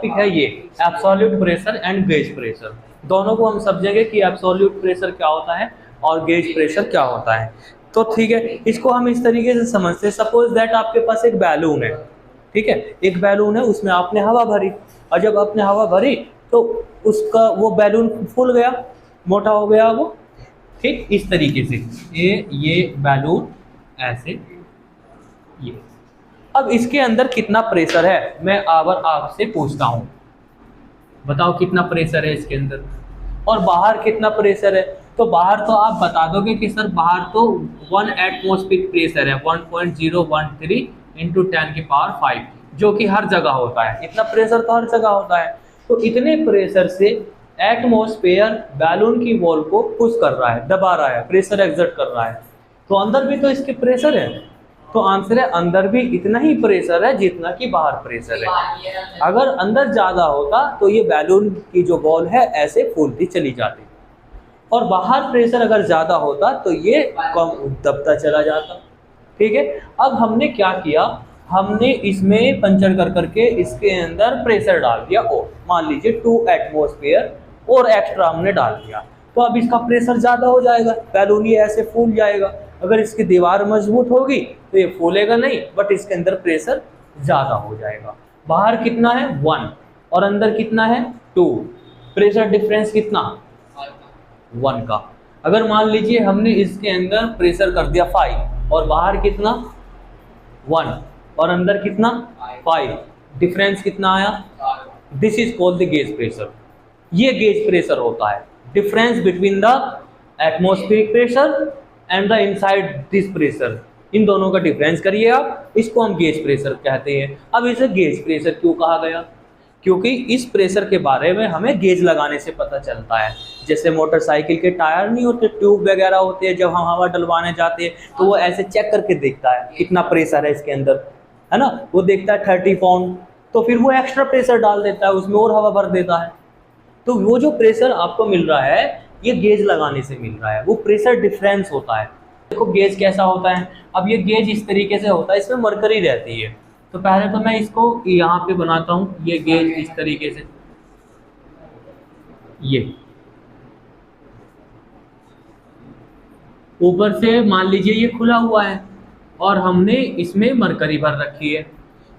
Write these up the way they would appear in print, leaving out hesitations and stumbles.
Topic है ये absolute pressure and gauge pressure. दोनों को हम समझेंगे कि एब्सोल्यूट प्रेशर क्या होता है और गेज प्रेशर क्या होता है। तो ठीक है, इसको हम इस तरीके से समझते हैं। सपोज दैट आपके पास एक बैलून है, ठीक है, एक बैलून है, उसमें आपने हवा भरी, और जब आपने हवा भरी तो उसका वो बैलून फूल गया, मोटा हो गया वो, ठीक, इस तरीके से ये बैलून ऐसे, ये। अब इसके अंदर कितना प्रेशर है मैं आपसे पूछता हूँ, बताओ कितना प्रेशर है इसके अंदर, और बाहर कितना प्रेशर है। तो बाहर तो आप बता दोगे कि सर बाहर तो 1 एटमॉस्फेरिक प्रेशर है 1.013 इंटू 10⁵, जो कि हर जगह होता है, इतना प्रेशर तो हर जगह होता है। तो इतने प्रेशर से एटमॉस्फेयर बैलून की वॉल को पुश कर रहा है, दबा रहा है, प्रेशर एक्सर्ट कर रहा है, तो अंदर भी तो इसके प्रेशर है। तो आंसर है अंदर भी इतना ही प्रेशर है जितना कि बाहर प्रेशर है। अगर अंदर ज़्यादा होता तो ये बैलून की जो वॉल है ऐसे फूलती चली जाती, और बाहर प्रेशर अगर ज़्यादा होता तो ये कम दबता चला जाता। ठीक है, अब हमने क्या किया, हमने इसमें पंचर कर करके इसके अंदर प्रेशर डाल दिया, और मान लीजिए 2 एटमॉस्फेयर और एक्स्ट्रा हमने डाल दिया, तो अब इसका प्रेशर ज़्यादा हो जाएगा, बैलून ये ऐसे फूल जाएगा। अगर इसकी दीवार मजबूत होगी तो ये फूलेगा नहीं, बट इसके अंदर प्रेशर ज़्यादा हो जाएगा। बाहर कितना है 1 और अंदर कितना है 2, प्रेशर डिफरेंस कितना 1 का। अगर मान लीजिए हमने इसके अंदर प्रेशर कर दिया 5 और बाहर कितना 1 और अंदर कितना 5, डिफरेंस कितना आया, this is called the gauge pressure. ये गेज प्रेशर होता है, difference between the atmospheric pressure and the inside this pressure, इन दोनों का डिफरेंस करिए आप, इसको हम गेज प्रेशर कहते हैं। अब इसे गेज प्रेशर क्यों कहा गया, क्योंकि इस प्रेशर के बारे में हमें गेज लगाने से पता चलता है। जैसे मोटरसाइकिल के टायर नहीं होते, ट्यूब वगैरह होते हैं, जब हम हवा डलवाने जाते हैं तो वो ऐसे चेक करके देखता है कितना प्रेशर है इसके अंदर, है ना, वो देखता है 30 पाउंड, तो फिर वो एक्स्ट्रा प्रेशर डाल देता है, उसमें और हवा भर देता है। तो वो जो प्रेशर आपको मिल रहा है ये गेज लगाने से मिल रहा है, वो प्रेशर डिफरेंस होता है। देखो गेज कैसा होता है, अब ये गेज इस तरीके से होता है, इसमें मरकरी रहती है। तो पहले तो मैं इसको यहाँ पे बनाता हूँ, ये गेज इस तरीके से, ये ऊपर से मान लीजिए ये खुला हुआ है और हमने इसमें मरकरी भर रखी है।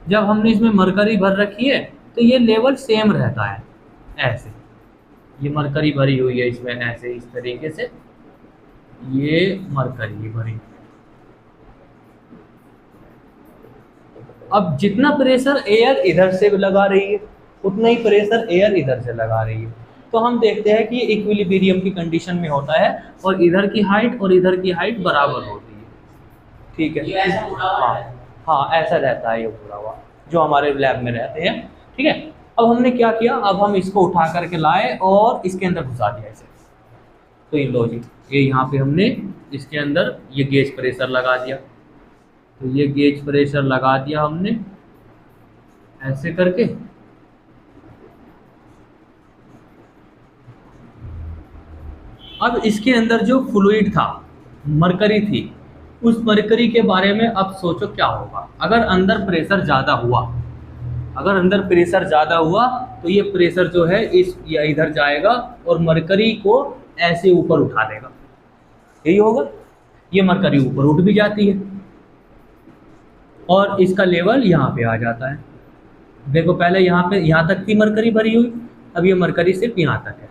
जब हमने इसमें मरकरी भर रखी है तो ये लेवल सेम रहता है, ऐसे ये मरकरी भरी हुई है इसमें, ऐसे इस तरीके से ये मरकरी भरी। अब जितना प्रेशर एयर इधर से लगा रही है उतना ही प्रेशर एयर इधर से लगा रही है। तो हम देखते हैं कि इक्विलिब्रियम की कंडीशन में होता है और इधर की हाइट और इधर की हाइट बराबर होती है। ठीक है, हाँ ऐसा रहता है ये पूरा हुआ जो हमारे लैब में रहते हैं। ठीक है, अब हमने क्या किया, अब हम इसको उठा करके लाए और इसके अंदर घुसा दिया इसे। तो ये लो जी, ये यहाँ पे हमने इसके अंदर ये गेज प्रेशर लगा दिया, तो ये गेज प्रेशर लगा दिया हमने ऐसे करके। अब इसके अंदर जो फ्लूइड था, मरकरी थी, उस मरकरी के बारे में अब सोचो क्या होगा। अगर अंदर प्रेशर ज़्यादा हुआ, अगर अंदर प्रेशर ज़्यादा हुआ तो ये प्रेशर जो है इस या इधर जाएगा और मरकरी को ऐसे ऊपर उठा देगा, यही होगा। ये मरकरी ऊपर उठ भी जाती है और इसका लेवल यहाँ पे आ जाता है। देखो पहले यहाँ तक थी मरकरी भरी हुई, अब ये मरकरी सिर्फ यहाँ तक है।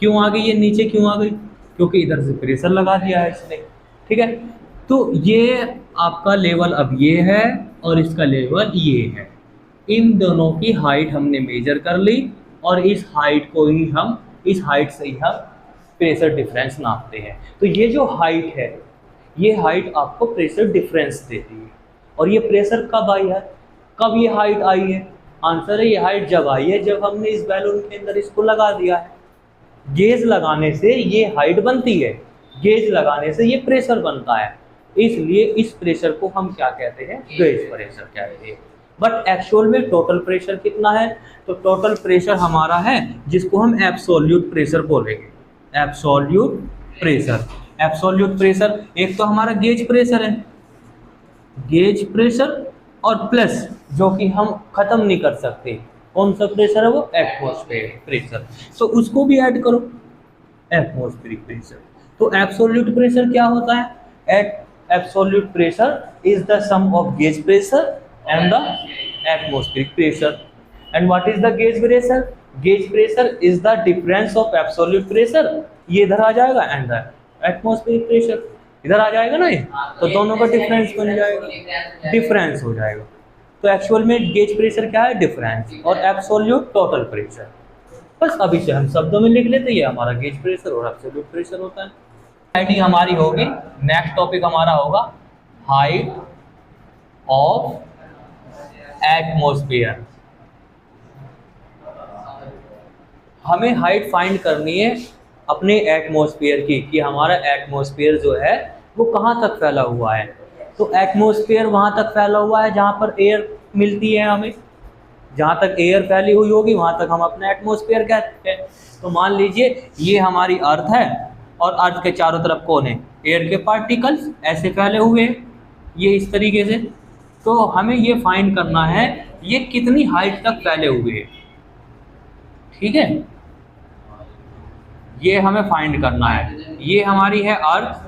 क्यों आ गई ये नीचे, क्यों आ गई, क्योंकि इधर से प्रेशर लगा दिया है इसने। ठीक है, तो ये आपका लेवल अब ये है और इसका लेवल ये है। इन दोनों की हाइट हमने मेजर कर ली और इस हाइट से ही हम प्रेशर डिफरेंस नापते हैं। तो ये जो हाइट है, ये हाइट आपको प्रेशर डिफरेंस देती है। और ये प्रेशर कब आई है, कब ये हाइट आई है, आंसर है ये हाइट जब आई है जब हमने इस बैलून के अंदर इसको लगा दिया है। गेज लगाने से ये हाइट बनती है, गेज लगाने से ये प्रेशर बनता है, इसलिए इस प्रेशर को हम क्या कहते हैं, गेज प्रेशर कहते हैं। बट एक्चुअल में टोटल प्रेशर कितना है, तो टोटल प्रेशर हमारा है जिसको हम एब्सोल्यूट प्रेशर बोलेंगे। एब्सोल्यूट प्रेशर, एब्सोल्यूट प्रेशर एक तो हमारा गेज प्रेशर है, गेज प्रेशर, और प्लस जो कि हम ख़त्म नहीं कर सकते, कौन सा प्रेशर है वो? Atmospheric pressure. तो उसको भी ऐड करो, एटमॉस्फेरिक प्रेशर। तो एब्सोल्यूट प्रेशर क्या होता है? Absolute pressure is the sum of gauge pressure and the atmospheric pressure. And what is the gauge pressure? Gauge pressure is the difference of absolute pressure, ये इधर आ जाएगा, and the atmospheric pressure इधर आ जाएगा ना, ये तो दोनों का डिफरेंस बन जाएगा, डिफरेंस हो जाएगा। तो एक्चुअल में गेज प्रेशर क्या है? डिफरेंस, और एब्सोल्यूट टोटल प्रेशर। बस अभी से हम शब्दों में लिख लेते हैं, ये हमारा गेज प्रेशर और एब्सोल्यूट प्रेशर होता है। हेडिंग हमारी होगी, नेक्स्ट टॉपिक हमारा होगा हाइट ऑफ एटमॉस्फेयर। हमें हाइट फाइंड करनी है अपने एटमॉस्फेयर की, कि हमारा एटमॉस्फेयर जो है वो कहाँ तक फैला हुआ है। तो एटमॉस्फेयर वहाँ तक फैला हुआ है जहाँ पर एयर मिलती है हमें, जहाँ तक एयर फैली हुई होगी वहाँ तक हम अपना एटमॉस्फेयर कहते हैं। तो मान लीजिए ये हमारी अर्थ है, और अर्थ के चारों तरफ कौन है? एयर के पार्टिकल्स ऐसे फैले हुए हैं, ये इस तरीके से। तो हमें ये फाइंड करना है ये कितनी हाइट तक फैले हुए हैं, ठीक है, ये हमें फाइंड करना है। ये हमारी है अर्थ,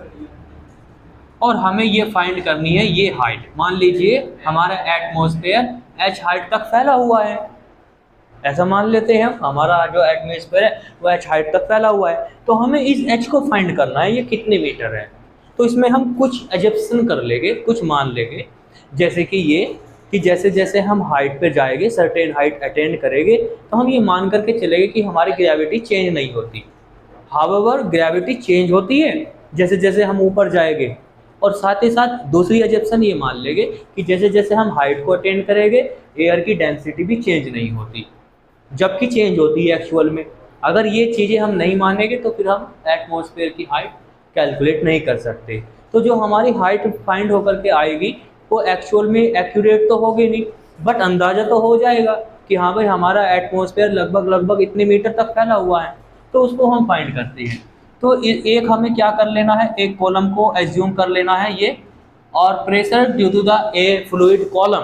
और हमें ये फाइंड करनी है ये हाइट। मान लीजिए हमारा एटमॉस्फेयर h हाइट तक फैला हुआ है, ऐसा मान लेते हैं हम, हमारा जो एटमॉस्फेयर है वो h हाइट तक फैला हुआ है। तो हमें इस h को फाइंड करना है ये कितने मीटर है। तो इसमें हम कुछ एजप्शन कर लेंगे, कुछ मान लेंगे, जैसे कि ये, कि जैसे जैसे हम हाइट पे जाएंगे, सर्टेन हाइट अटेंड करेंगे, तो हम ये मान करके चलेंगे कि हमारी ग्रेविटी चेंज नहीं होती। हाउएवर ग्रेविटी चेंज होती है जैसे जैसे हम ऊपर जाएंगे, और साथ ही साथ दूसरी एजप्शन ये मान लेंगे कि जैसे जैसे हम हाइट को अटेंड करेंगे एयर की डेंसिटी भी चेंज नहीं होती, जबकि चेंज होती है एक्चुअल में। अगर ये चीज़ें हम नहीं मानेंगे तो फिर हम एटमॉस्फेयर की हाइट कैलकुलेट नहीं कर सकते। तो जो हमारी हाइट फाइंड होकर के आएगी वो एक्चुअल में एक्यूरेट तो होगी नहीं, बट अंदाज़ा तो हो जाएगा कि हाँ भाई हमारा एटमॉस्फेयर लगभग इतने मीटर तक फैला हुआ है, तो उसको हम फाइंड करते हैं। तो एक हमें क्या कर लेना है, एक कॉलम को एज्यूम कर लेना है ये, और pressure due to the a fluid column,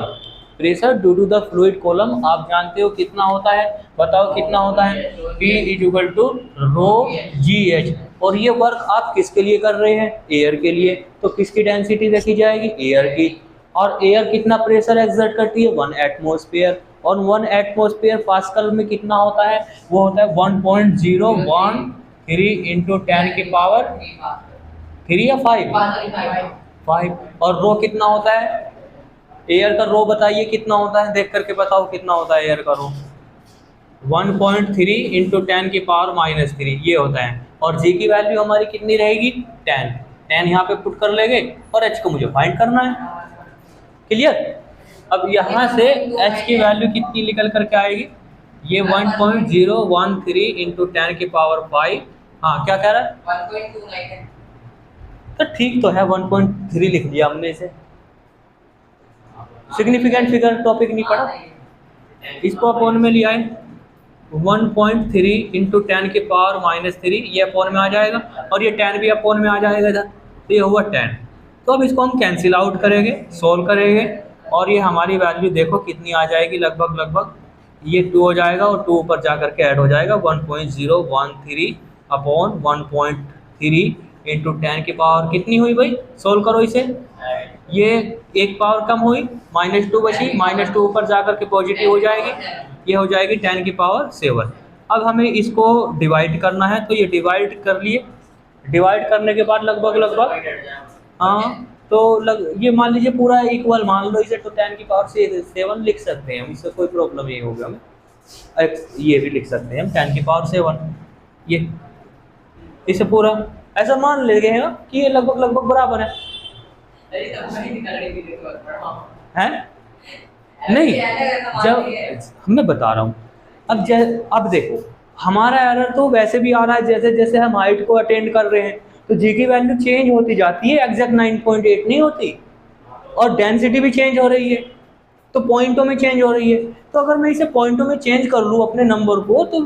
pressure due to the fluid column आप जानते हो कितना होता है, बताओ कितना होता है? P equal to ρgh। और ये वर्क आप किसके लिए कर रहे हैं? एयर के लिए। तो किसकी डेंसिटी देखी जाएगी? एयर की। और एयर कितना प्रेशर एक्सर्ट करती है? 1 एटमॉस्फेयर। और 1 एटमॉस्फेयर पास्कल में कितना होता है? वो होता है 1.013 इंटू 10 की पावर 3 या 5। और रो कितना होता है? एयर का रो बताइए कितना होता है, देख करके बताओ कितना होता है एयर का रो? 1.3 इंटू 10 की पावर -3 ये होता है। और जी की वैल्यू हमारी कितनी रहेगी? 10 यहाँ पे पुट कर लेंगे, और एच को मुझे फाइंड करना है। क्लियर? अब यहाँ से एच की वैल्यू कितनी निकल करके आएगी? ये 1.013 इंटू 10 की पावर 5। हाँ क्या कह रहा है? 1.29। तो ठीक तो है, 1.3 लिख दिया हमने इसे। सिग्निफिकेंट फिगर टॉपिक नहीं पढ़ा, इसको अपोन में लिया है। 1.3 इंटू 10 की पावर -3 ये अपोन में आ जाएगा, और ये 10 भी अपोन में आ जाएगा इधर, तो ये हुआ 10। तो अब इसको हम कैंसिल आउट करेंगे, सोल्व करेंगे, और ये हमारी वैल्यू देखो कितनी आ जाएगी, लगभग ये 2 हो जाएगा, और 2 ऊपर जा करके ऐड हो जाएगा। 1.013 अपॉन 1.3 इंटू 10 की पावर कितनी हुई भाई? सोल्व करो इसे। ये एक पावर कम हुई, -2 बची, -2 ऊपर जा करके पॉजिटिव हो जाएगी, ये हो जाएगी 10 की पावर 7। अब हमें इसको डिवाइड करना है, तो ये डिवाइड कर लिए। डिवाइड करने के बाद लगभग हाँ, तो ये मान लीजिए पूरा इक्वल मान लो इसे, तो 10 की पावर 7 लिख सकते हैं हम, इससे कोई प्रॉब्लम नहीं होगा हमें। ये भी लिख सकते हैं हम 10 की पावर 7, ये इसे पूरा ऐसा मान लेंगे कि ये लगभग बराबर है। हैं? नहीं, जब मैं बता रहा हूँ, अब देखो हमारा एरर तो वैसे भी आ रहा है, जैसे जैसे हम हाइट को अटेंड कर रहे हैं तो जी की वैल्यू चेंज होती जाती है, एग्जैक्ट 9.8 नहीं होती, और डेंसिटी भी चेंज हो रही है, तो पॉइंटों में चेंज हो रही है। तो अगर मैं इसे पॉइंटों में चेंज कर लूँ अपने नंबर को, तो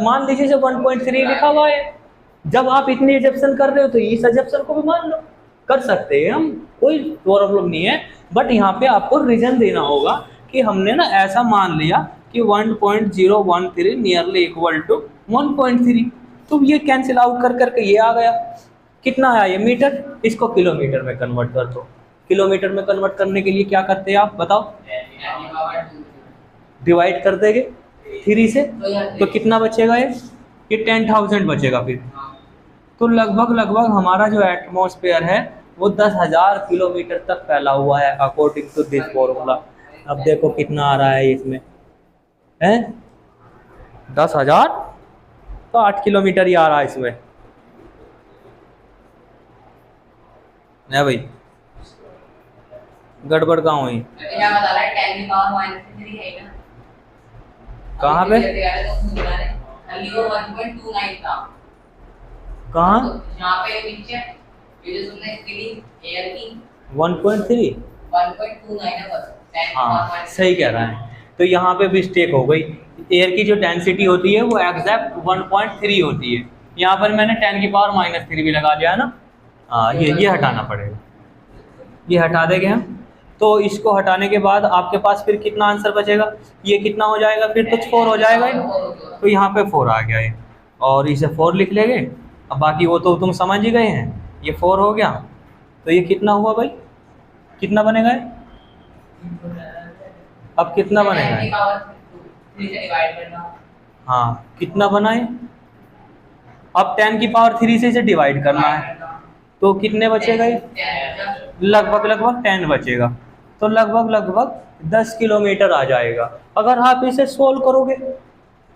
मान लीजिए इसे 1.3 लिखा हुआ है। जब आप इतनी एजप्शन कर रहे हो तो इस एजप्शन को भी मान लो, कर सकते हैं हम, कोई प्रॉब्लम नहीं है। बट यहाँ पे आपको रीजन देना होगा कि हमने ना ऐसा मान लिया कि 1.013 नियरली इक्वल टू 1.3। तो ये कैंसिल आउट कर करके ये आ गया, कितना आया ये मीटर, इसको किलोमीटर में कन्वर्ट कर दो। किलोमीटर में कन्वर्ट करने के लिए क्या करते हैं आप बताओ, डिवाइड कर देंगे 3 से, तो कितना बचेगा ये 10,000 बचेगा फिर। तो लगभग हमारा जो एटमॉस्फेयर है वो 10,000 किलोमीटर तक फैला हुआ है अकॉर्डिंग टू दिस फॉर्मूला। अब देखो कितना आ रहा है इसमें, है 10,000, तो 8 किलोमीटर ही आ रहा है इसमें, नहीं भाई गड़बड़ कहाँ हुई, कहाँ पे, कहाँ 1.3, हाँ सही कह रहा है। तो यहाँ पे मिस्टेक हो गई, एयर की जो डेंसिटी होती है वो एग्जैक्ट 1.3 होती है, यहाँ पर मैंने 10⁻³ भी लगा लिया है ना। हाँ ये हटाना पड़ेगा, ये हटा देंगे हम। तो इसको हटाने के बाद आपके पास फिर कितना आंसर बचेगा, ये कितना हो जाएगा फिर, तो 4 हो जाएगा ये। तो यहाँ पे 4 आ गया है और इसे 4 लिख लेंगे। अब बाकी वो तो तुम समझ ही गए हैं, ये 4 हो गया। तो ये कितना हुआ भाई, कितना बनेगा ये? अब कितना बनेगा, हाँ कितना बना है, अब 10⁻³ से इसे डिवाइड करना है, तो कितने बचेगा ये, लगभग 10 बचेगा। तो लगभग 10 किलोमीटर आ जाएगा। अगर आप इसे सोल्व करोगे,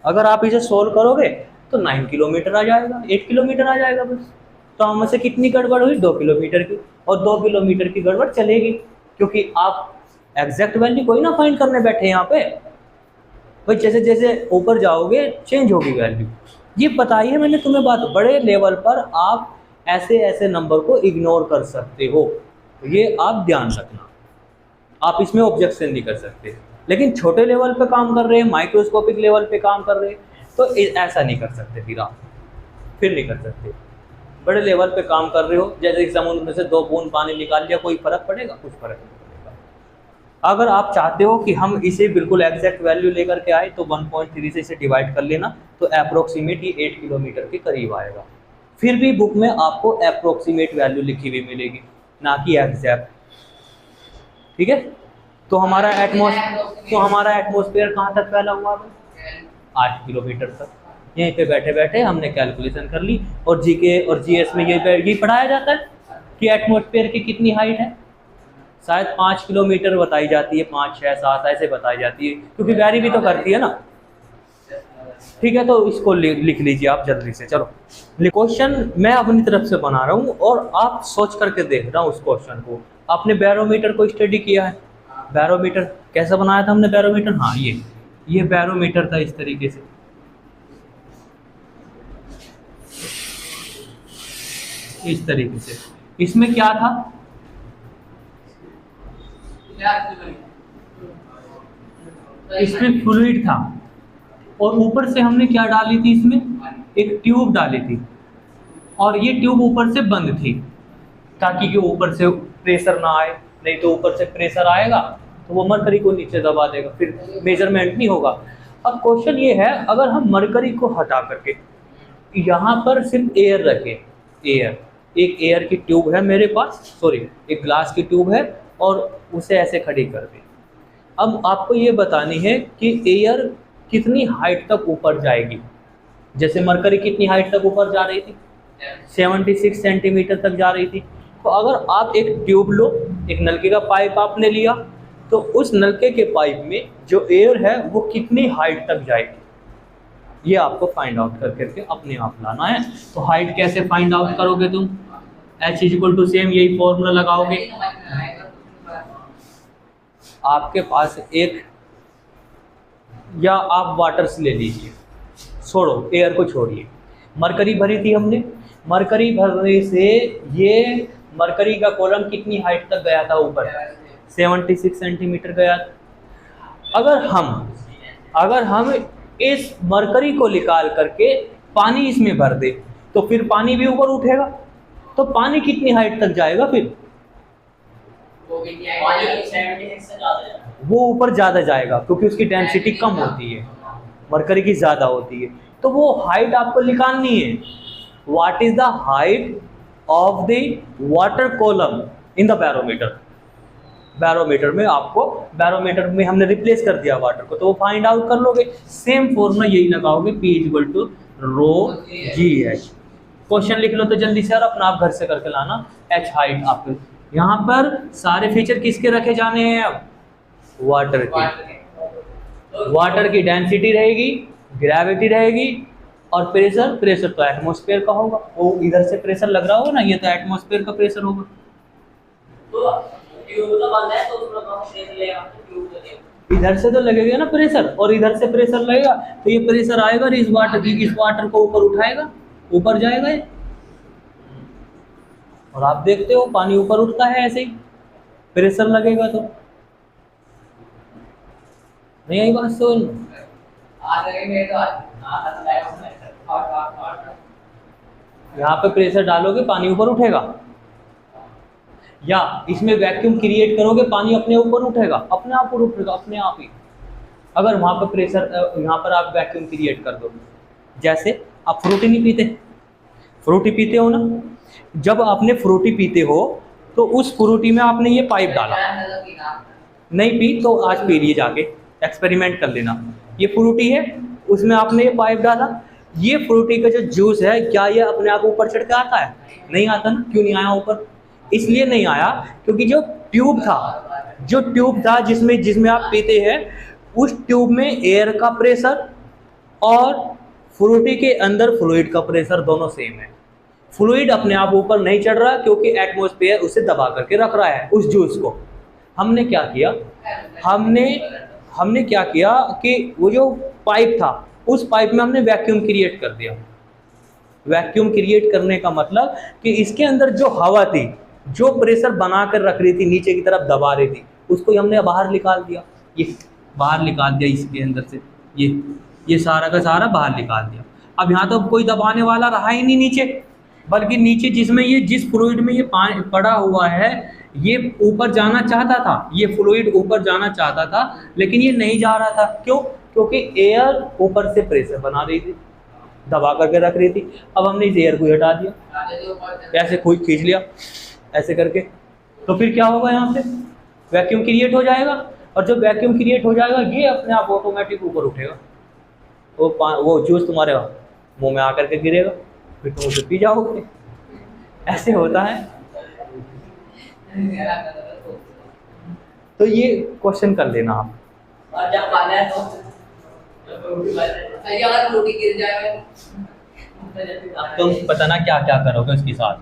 अगर आप इसे सोल्व करोगे तो 9 किलोमीटर आ जाएगा, 8 किलोमीटर आ जाएगा बस। तो हम से कितनी गड़बड़ हुई, 2 किलोमीटर की, और 2 किलोमीटर की गड़बड़ चलेगी, क्योंकि आप एग्जैक्ट वैल्यू कोई ना फाइंड करने बैठे यहाँ पे भाई, जैसे जैसे ऊपर जाओगे चेंज होगी वैल्यू। ये बताइए मैंने तुम्हें बात, बड़े लेवल पर आप ऐसे ऐसे नंबर को इग्नोर कर सकते हो, तो ये आप ध्यान रखना, आप इसमें ऑब्जेक्शन नहीं कर सकते। लेकिन छोटे लेवल पे काम कर रहे हैं, माइक्रोस्कोपिक लेवल पे काम कर रहे हैं, तो ऐसा नहीं कर सकते, फिर नहीं कर सकते। बड़े लेवल पे काम कर रहे हो, जैसे समुद्र में से 2 बूंद पानी निकाल लिया, कोई फर्क पड़ेगा, कुछ फर्क नहीं पड़ेगा। अगर आप चाहते हो कि हम इसे बिल्कुल एग्जैक्ट वैल्यू लेकर के आए, तो 1.3 से इसे डिवाइड कर लेना, तो अप्रोक्सीमेट ये 8 किलोमीटर के करीब आएगा। फिर भी बुक में आपको अप्रोक्सीमेट वैल्यू लिखी हुई मिलेगी, ना कि एग्जैक्ट, ठीक है। तो हमारा एटमॉस्फेयर कहाँ तक फैला हुआ है, 8 किलोमीटर तक। यहीं पे बैठे बैठे हमने कैलकुलेशन कर ली। और जीके और जीएस में ये पढ़ाया जाता है कि एटमॉस्फेयर की कितनी हाइट है, शायद 5 किलोमीटर बताई जाती है, 5, 6, 7 ऐसे बताई जाती है, क्योंकि वैरी भी तो करती है ना, ठीक है। तो इसको लिख लीजिए आप जल्दी से। चलो क्वेश्चन मैं अपनी तरफ से बना रहा हूँ और आप सोच करके देख रहा हूँ उस क्वेश्चन को। आपने बैरोमीटर को स्टडी किया है, बैरोमीटर कैसे बनाया था हमने बैरोमीटर, हाँ ये बैरोमीटर था इस तरीके से, इस तरीके से। इसमें क्या था, इसमें फ्लूइड था और ऊपर से हमने क्या डाली थी, इसमें एक ट्यूब डाली थी, और ये ट्यूब ऊपर से बंद थी ताकि कि ऊपर से प्रेशर ना आए, नहीं तो ऊपर से प्रेशर आएगा तो वो मरकरी को नीचे दबा देगा, फिर मेजरमेंट नहीं होगा। अब क्वेश्चन ये है, अगर हम मरकरी को हटा करके यहाँ पर सिर्फ एयर रखें, एक एयर की ट्यूब है मेरे पास, सॉरी एक ग्लास की ट्यूब है, और उसे ऐसे खड़ी कर दें। अब आपको ये बतानी है कि एयर कितनी हाइट तक ऊपर जाएगी। जैसे मरकरी कितनी हाइट तक ऊपर जा रही थी, 76 सेंटीमीटर तक जा रही थी। तो अगर आप एक ट्यूब लो, एक नलके का पाइप आपने लिया, तो उस नलके के पाइप में जो एयर है वो कितनी हाइट तक जाएगी, ये आपको फाइंड आउट करके अपने आप लाना है। तो हाइट कैसे फाइंड आउट करोगे तुम, H = सेम, यही फॉर्मूला लगाओगे। आपके पास एक, या आप वाटर से ले लीजिए, छोड़ो एयर को छोड़िए, मरकरी भरी थी हमने, मरकरी भरने से ये मरकरी का कॉलम कितनी हाइट तक गया था ऊपर, 76 सेंटीमीटर गया। अगर हम इस मरकरी को निकाल करके पानी इसमें भर दे, तो फिर पानी भी ऊपर उठेगा, तो पानी कितनी हाइट तक जाएगा फिर, वो ऊपर ज़्यादा जाएगा क्योंकि उसकी डेंसिटी कम होती है, मरकरी की ज़्यादा होती है। तो वो हाइट आपको निकालनी है, what is the height of the water column in the barometer. Barometer में आपको, बैरोमीटर में हमने रिप्लेस कर दिया वाटर को, तो वो फाइंड आउट कर लोगे। सेम फॉर्मूला यही लगाओगे, P equal to rho g h. Question लिख लो तो जल्दी से, और अपना आप घर से करके लाना। एच हाइट आपके यहाँ पर सारे फीचर किसके रखे जाने हैं? अब वाटर की। वाटर की डेंसिटी रहेगी, ग्रेविटी रहेगी, और प्रेशर, प्रेशर तो एटमॉस्फेयर का होगा। वो इधर से प्रेशर लग रहा होगा ना, ये तो एटमॉस्फेयर का प्रेशर होगा। इधर से तो लगेगा ना प्रेशर, और इधर से प्रेशर लगेगा, तो ये प्रेशर आएगा और इस वाटर को ऊपर उठाएगा, ऊपर जाएगा ये। और आप देखते हो पानी ऊपर उठता है ऐसे ही, प्रेशर लगेगा तो। नहीं आई बात सुन? यहाँ पे प्रेशर डालोगे पानी ऊपर उठेगा, या इसमें वैक्यूम क्रिएट करोगे पानी अपने ऊपर उठेगा, अपने आप ऊपर उठेगा, अपने आप ही। अगर वहाँ पर प्रेशर, यहाँ पर आप वैक्यूम क्रिएट कर दो। जैसे आप फ्रूटी नहीं पीते, फ्रूटी पीते हो ना, जब आपने फ्रूटी पीते हो तो उस फ्रूटी में आपने ये पाइप डाला, नहीं पी तो आज पी लिए, जाके एक्सपेरिमेंट कर लेना। ये फ्रूटी है, उसमें आपने ये पाइप डाला, ये फ्रूटी का जो जूस है, क्या ये अपने आप ऊपर चढ़ के आता है? नहीं आता ना। क्यों नहीं आया ऊपर? इसलिए नहीं आया क्योंकि जो ट्यूब था जिसमें आप पीते हैं, उस ट्यूब में एयर का प्रेशर और फ्रूटी के अंदर फ्लूइड का प्रेशर दोनों सेम है। फ्लूइड अपने आप ऊपर नहीं चढ़ रहा क्योंकि एटमॉस्फेयर उसे दबा करके रख रहा है उस जूस को। हमने क्या किया, हमने क्या किया कि वो जो पाइप था, उस पाइप में हमने वैक्यूम क्रिएट कर दिया। वैक्यूम क्रिएट करने का मतलब कि इसके अंदर जो हवा थी, जो प्रेशर बना कर रख रही थी, नीचे की तरफ दबा रही थी, उसको हमने बाहर निकाल दिया। ये बाहर निकाल दिया इसके अंदर से, ये सारा का सारा बाहर निकाल दिया। अब यहाँ तो कोई दबाने वाला रहा ही नहीं नीचे, बल्कि नीचे जिस फ्लूइड में ये पानी पड़ा हुआ है, ये ऊपर जाना चाहता था, ये फ्लूइड ऊपर जाना चाहता था, लेकिन ये नहीं जा रहा था। क्यों? क्योंकि एयर ऊपर से प्रेशर बना रही थी, दबा करके रख रही थी। अब हमने इस एयर को हटा दिया, ऐसे कोई खींच लिया ऐसे करके, तो फिर क्या होगा? यहाँ पे वैक्यूम क्रिएट हो जाएगा, और जब वैक्यूम क्रिएट हो जाएगा, ये अपने आप ऑटोमेटिक ऊपर उठेगा, वो जूस तुम्हारे मुंह में आकर के गिरेगा, फिर तुम उसे पी जाओगे। ऐसे होता है। तो ये क्वेश्चन कर लेना आप। और जब खाना है तो अगर रोटी गिर जाए तुम पता ना क्या क्या करोगे उसके साथ।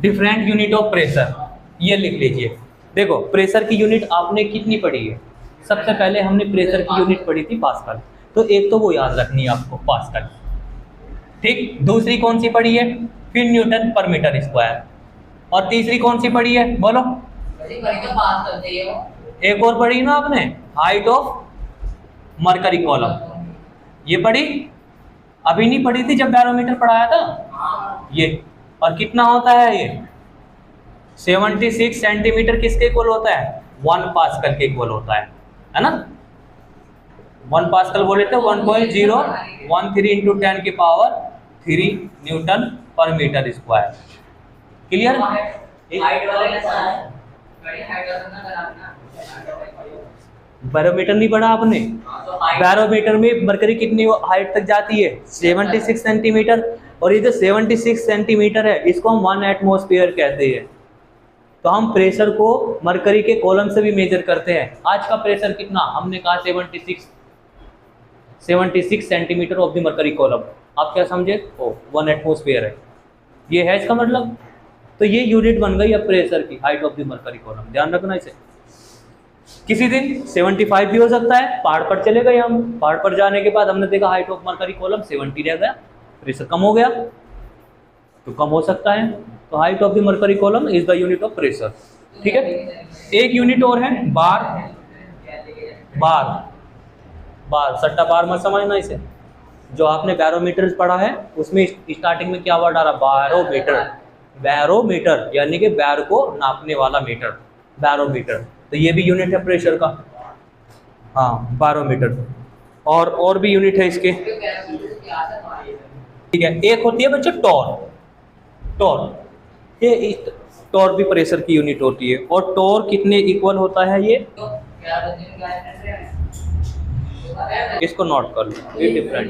डिफरेंट यूनिट ऑफ प्रेशर, ये लिख लीजिए। देखो प्रेशर की यूनिट आपने कितनी पढ़ी है? सबसे पहले हमने प्रेशर की यूनिट पढ़ी थी पास्कल, तो एक तो वो याद रखनी है आपको, पास्कल। ठीक, दूसरी कौन सी पढ़ी है? फिर न्यूटन पर मीटर स्क्वायर। और तीसरी कौन सी पढ़ी है? बोलो। एक और पढ़ी ना आपने, हाइट ऑफ मरकरी कॉलम, ये पढ़ी? अभी नहीं पढ़ी थी जब बैरोमीटर पढ़ाया था ये। और कितना होता है ये? 76 सेंटीमीटर किसके इक्वल होता है? 1 पास्कल के इक्वल होता है ना। 1 पास्कल बोले तो 1.013 इंटू 10 की पावर 3 न्यूटन पर मीटर स्क्वायर। क्लियर? बैरोमीटर नहीं पढ़ा आपने? बैरोमीटर में मरकरी कितनी हाइट तक जाती है? 76 सेंटीमीटर। और ये जो 76 सेंटीमीटर है, इसको हम 1 एटमॉस्फेयर कहते हैं। तो हम प्रेशर को मरकरी के कॉलम से भी मेजर करते हैं। आज का प्रेशर कितना? हमने कहा 76 centimetre of the mercury column. आप क्या समझे? 1 एटमॉस्फेयर है, ये है इसका मतलब। तो ये यूनिट बन गई अब प्रेशर की, height of the mercury column. ध्यान रखना इसे। किसी दिन 75 भी हो सकता है। पहाड़ पर चले गए हम, पहाड़ पर जाने के बाद हमने देखा हाइट ऑफ मरकरी कॉलम 70 रह गया, प्रेशर कम हो गया, तो कम हो सकता है। तो height of the mercury column is the unit of pressure. ठीक है। एक यूनिट और है बार। बार बार, सट्टा बार मत समझना इसे। जो आपने बैरोमीटर पढ़ा है उसमें स्टार्टिंग में क्या वर्ड आ रहा, बैरोमीटर। बैरोमीटर यानी कि बैर को नापने वाला मीटर, बैरोमीटर। तो ये भी यूनिट है प्रेशर का, हाँ बैरोमीटर। और भी यूनिट है इसके, ठीक है। एक होती है बच्चे टॉर, टॉर ये टॉर भी प्रेशर की यूनिट होती है। और टॉर कितने इक्वल होता है ये, इसको नोट कर लो, ये डिफरेंट।